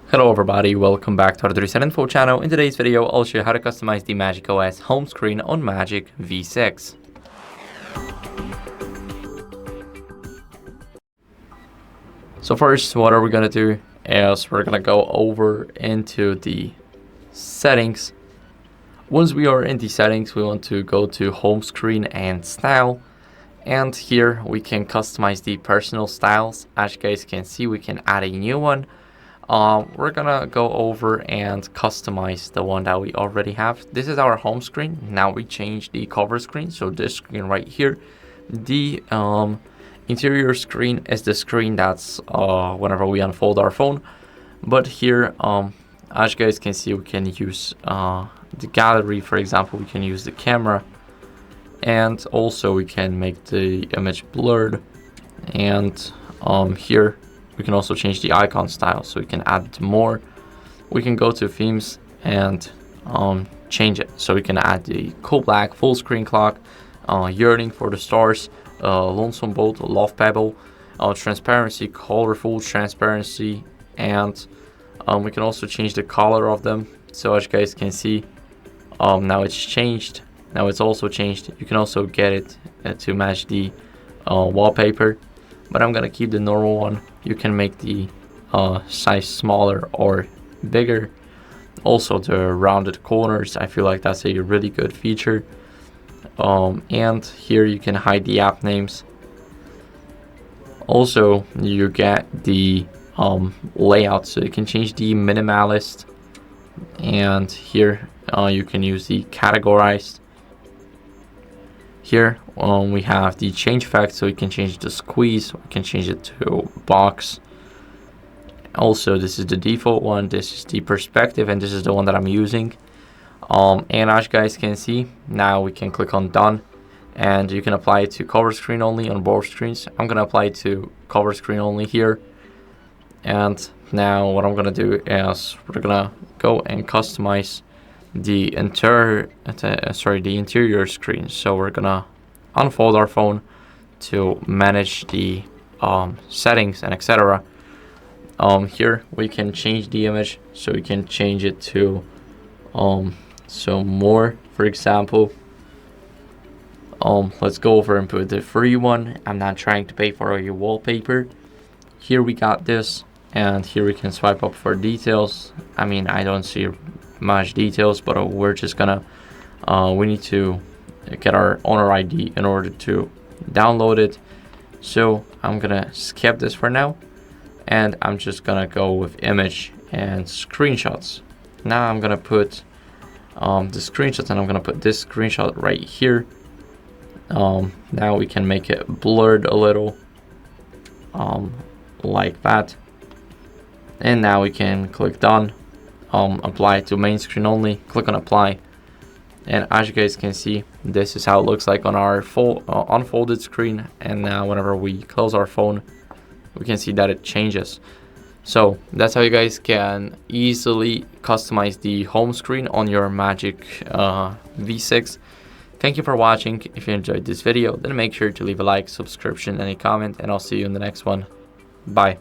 Hello everybody, welcome back to HardReset.Info channel. In today's video, I'll show you how to customize the MagicOS home screen on Magic V6. So first, what are we gonna do is we're gonna go over into the settings. Once we are in the settings, we want to go to home screen and style. And here we can customize the personal styles. As you guys can see, we can add a new one. We're gonna go over and customize the one that we already have. This is our home screen. Now we change the cover screen. So this screen right here, the interior screen is the screen that's whenever we unfold our phone. But here, as you guys can see, we can use the gallery, for example. We can use the camera, and also we can make the image blurred. And here we can also change the icon style, so we can add more. We can go to themes and change it, so we can add the cool black, full screen clock, yearning for the stars, lonesome boat, love pebble, transparency, colorful transparency, and we can also change the color of them. So as you guys can see, now it's changed. Now it's also changed. You can also get it to match the wallpaper, but I'm gonna keep the normal one. You can make the size smaller or bigger. Also the rounded corners, I feel like that's a really good feature. And here you can hide the app names. Also you get the layout, so you can change the minimalist, and here you can use the categorized. Here we have the change effect, so we can change the squeeze, we can change it to box. Also, this is the default one, this is the perspective, and this is the one that I'm using. And as you guys can see, now we can click on done, and you can apply it to cover screen only on both screens. I'm gonna apply it to cover screen only here. And now what I'm gonna do is we're gonna go and customize the interior screen. So we're gonna unfold our phone to manage the settings and etc. Here we can change the image, so we can change it to so more, for example. Let's go over and put the free one. I'm not trying to pay for a wallpaper. Here we got this, and here we can swipe up for details. I mean, I don't see much details, but we're just gonna we need to get our owner ID in order to download it. So I'm gonna skip this for now, and I'm just gonna go with image and screenshots. Now I'm gonna put the screenshots, and I'm gonna put this screenshot right here. Now we can make it blurred a little, like that. And now we can click done, apply to main screen only, click on apply. And as you guys can see, this is how it looks like on our full unfolded screen. And now whenever we close our phone, we can see that it changes. So that's how you guys can easily customize the home screen on your Magic V6. Thank you for watching. If you enjoyed this video, then make sure to leave a like, subscription, and a comment, and I'll see you in the next one. Bye.